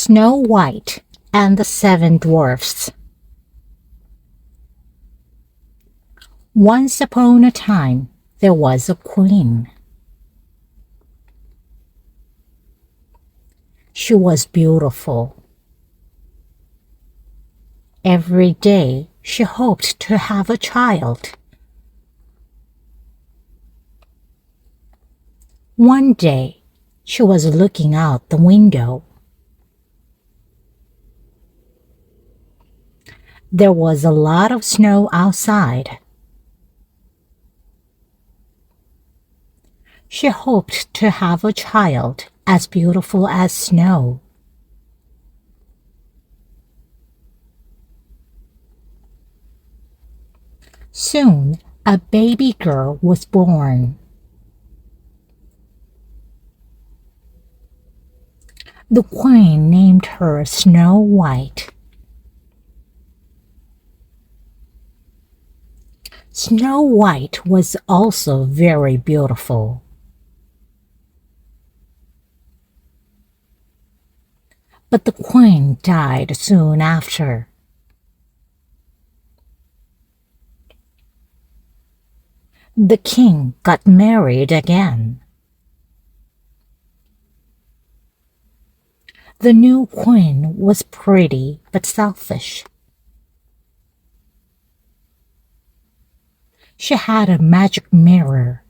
Snow White and the Seven Dwarfs. Once upon a time, there was a queen. She was beautiful. Every day, she hoped to have a child. One day, she was looking out the window. There was a lot of snow outside. She hoped to have a child as beautiful as snow. Soon, a baby girl was born. The queen named her Snow White. Snow White was also very beautiful. But the queen died soon after. The king got married again. The new queen was pretty but selfish. She had a magic mirror.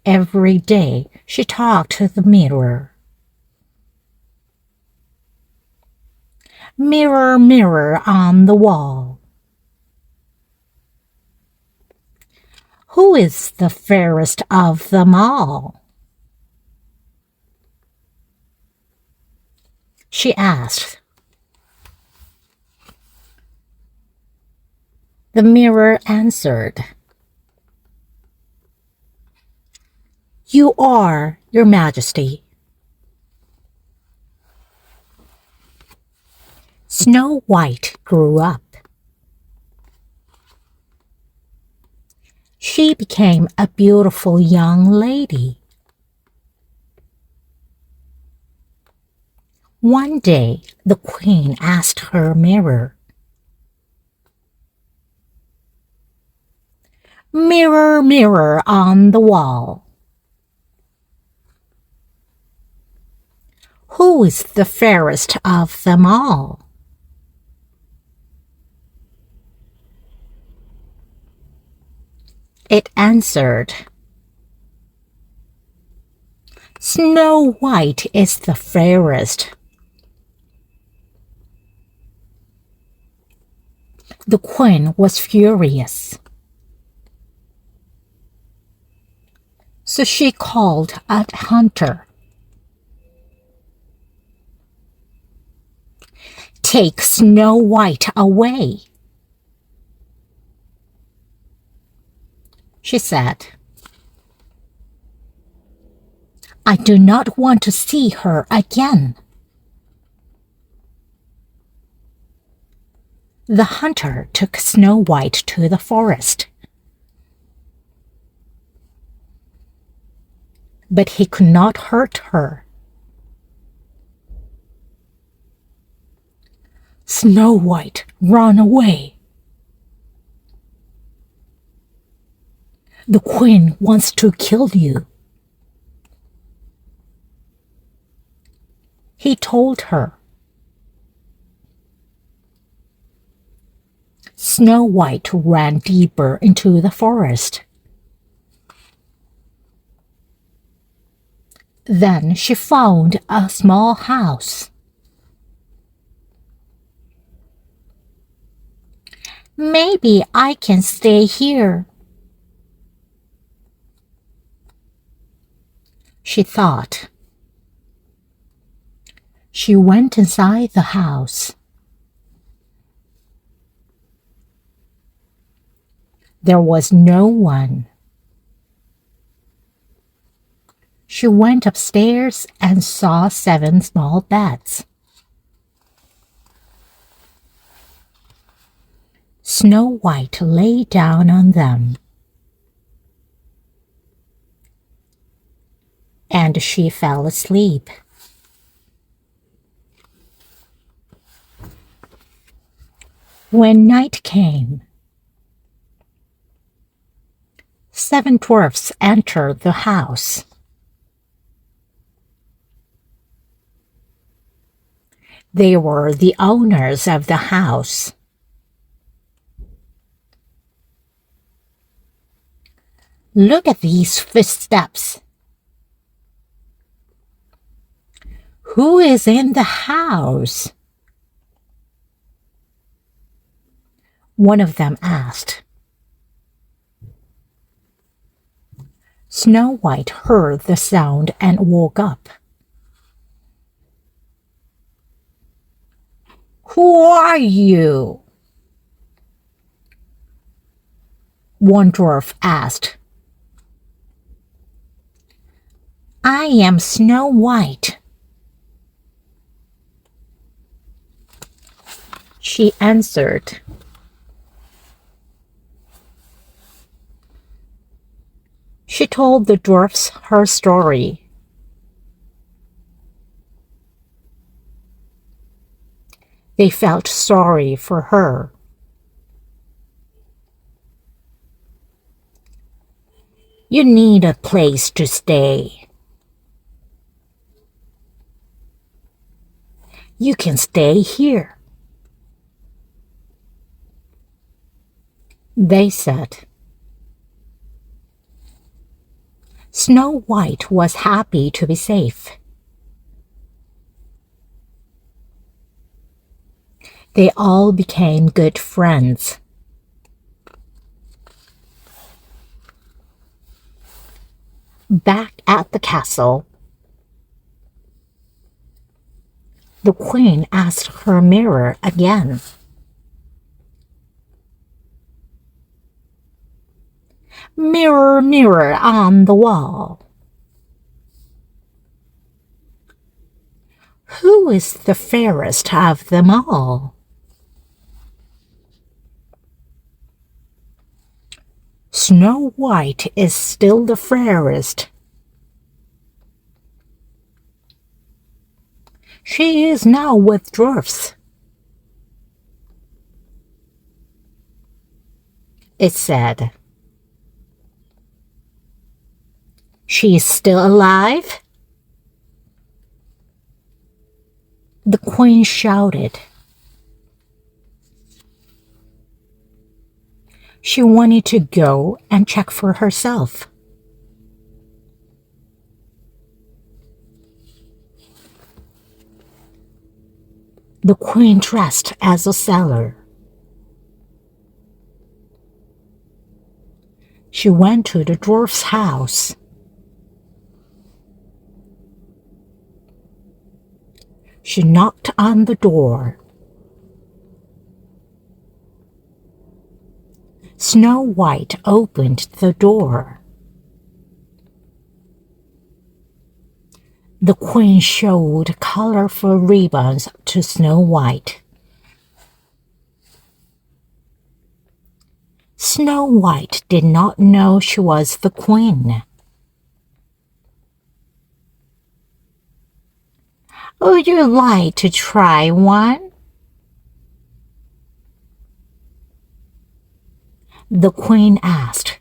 Every day she talked to the mirror. Mirror, mirror on the wall, who is the fairest of them all? She asked. The mirror answered, "You are, Your Majesty." Snow White grew up. She became a beautiful young lady. One day, the queen asked her mirror, "Mirror, mirror on the wall, who is the fairest of them all?" It answered, "Snow White is the fairest." The queen was furious. So she called a hunter. "Take Snow White away," she said. "I do not want to see her again." The hunter took Snow White to the forest. But he could not hurt her. "Snow White, run away. The queen wants to kill you," he told her. Snow White ran deeper into the forest. Then she found a small house. "Maybe I can stay here," she thought. She went inside the house. There was no one. She went upstairs and saw 7 small beds. Snow White lay down on them, and she fell asleep. When night came, 7 dwarfs entered the house. They were the owners of the house. Look at these footsteps. Who is in the house? One of them asked. Snow White heard the sound and woke up. Who are you? One dwarf asked. I am Snow White, she answered. She told the dwarfs her story. They felt sorry for her. You need a place to stay. You can stay here, they said. Snow White was happy to be safe. They all became good friends. Back at the castle, the queen asked her mirror again. Mirror, mirror on the wall, who is the fairest of them all? Snow White is still the fairest. She is now with dwarfs, it said. She is still alive? The queen shouted. She wanted to go and check for herself. The queen dressed as a sailor. She went to the dwarf's house. She knocked on the door. Snow White opened the door. The queen showed colorful ribbons to Snow White. Snow White did not know she was the queen. Would you like to try one? The queen asked.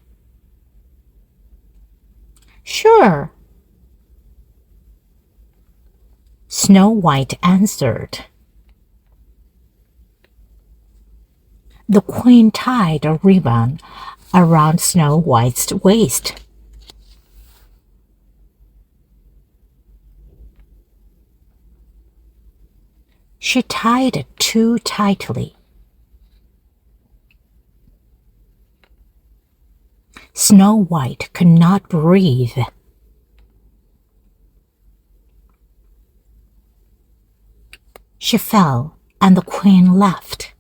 Sure, Snow White answered. The queen tied a ribbon around Snow White's waist. She tied it too tightly. Snow White could not breathe. She fell, and the queen left.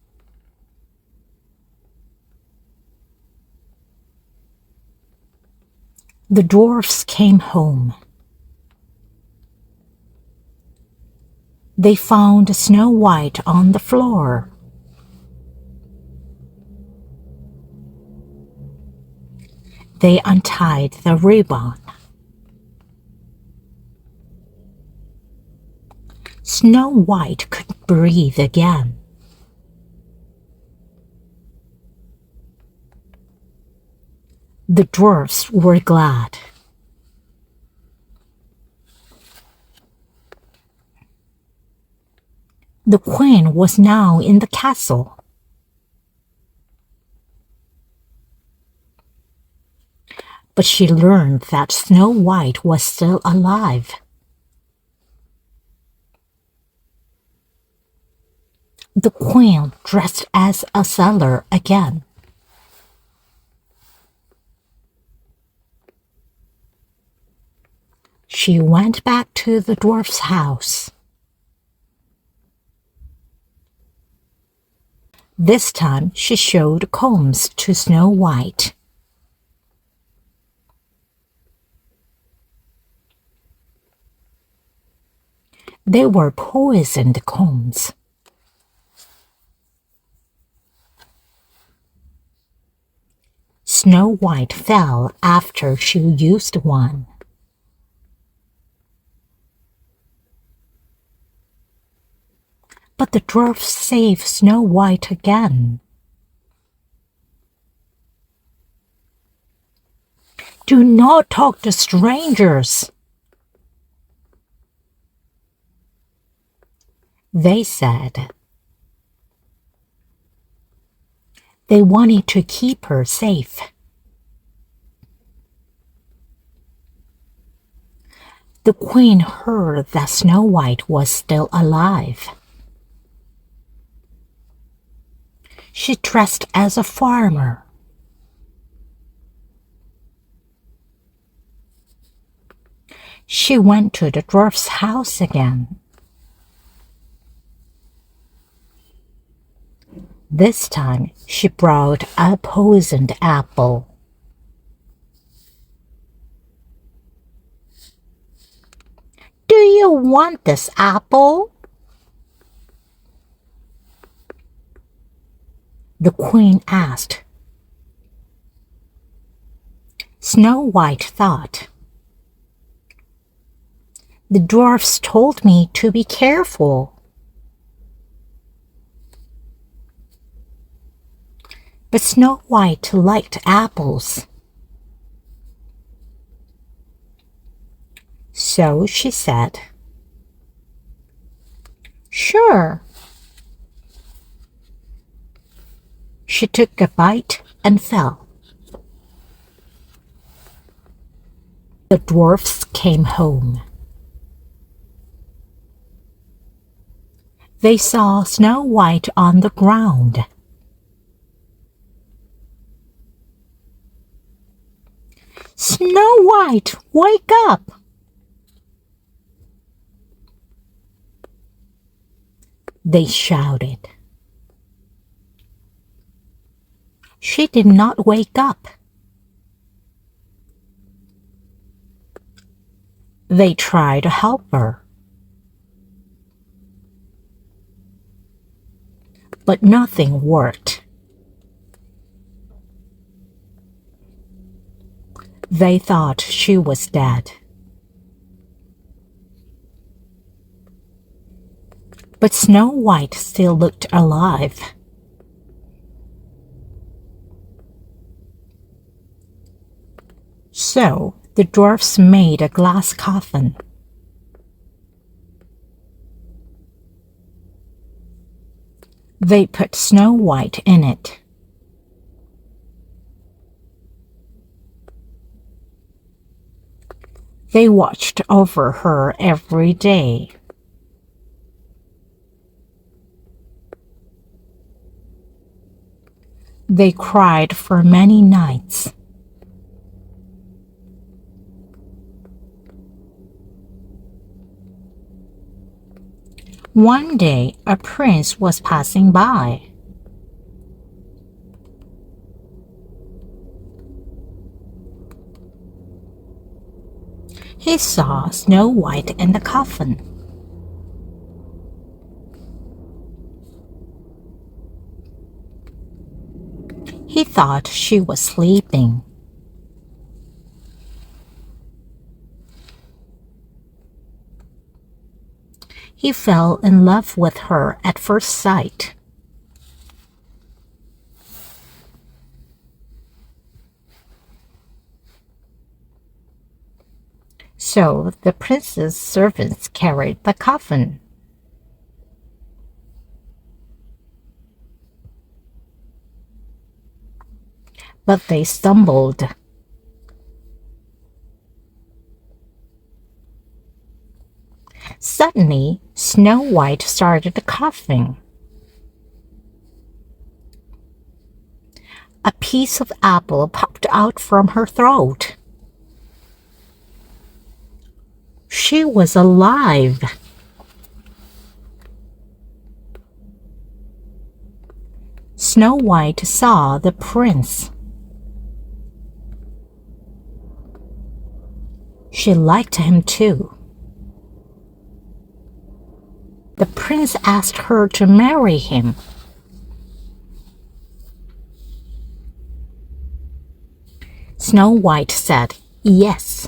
The dwarfs came home. They found Snow White on the floor. They untied the ribbon. Snow White could breathe again. The dwarfs were glad. The queen was now in the castle. But she learned that Snow White was still alive. The queen dressed as a sailor again. She went back to the dwarf's house. This time she showed combs to Snow White. They were poisoned combs. Snow White fell after she used one. But the dwarfs saved Snow White again. "Do not talk to strangers," they said. They wanted to keep her safe. The queen heard that Snow White was still alive. She dressed as a farmer. She went to the dwarf's house again. This time she brought a poisoned apple. "Do you want this apple?" the queen asked. Snow White thought, "The dwarfs told me to be careful." But Snow White liked apples. So she said, "Sure." She took a bite and fell. The dwarfs came home. They saw Snow White on the ground. "Snow White, wake up!" they shouted. She did not wake up. They tried to help her, but nothing worked. They thought she was dead. But Snow White still looked alive. So the dwarfs made a glass coffin. They put Snow White in it. They watched over her every day. They cried for many nights. One day, a prince was passing by. He saw Snow White in the coffin. He thought she was sleeping. He fell in love with her at first sight. So the prince's servants carried the coffin. But they stumbled. Suddenly, Snow White started coughing. A piece of apple popped out from her throat. She was alive. Snow White saw the prince. She liked him too. The prince asked her to marry him. Snow White said yes.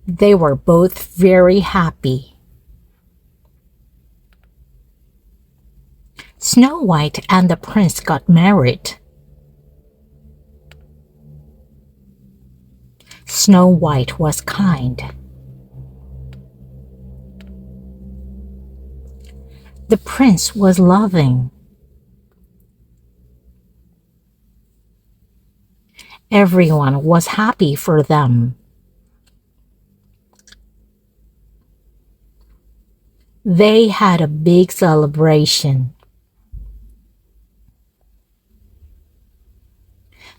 They were both very happy. Snow White and the prince got married. Snow White was kind. The prince was loving. Everyone was happy for them. They had a big celebration.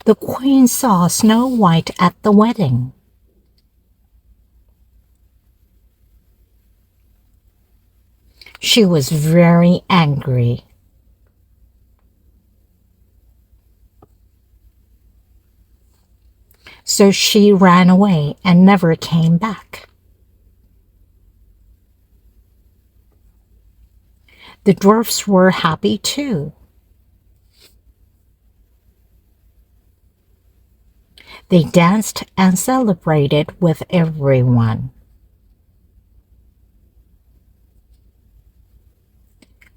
The queen saw Snow White at the wedding. She was very angry. So she ran away and never came back. The dwarfs were happy too. They danced and celebrated with everyone.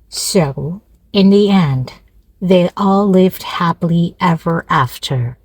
So, in the end, they all lived happily ever after.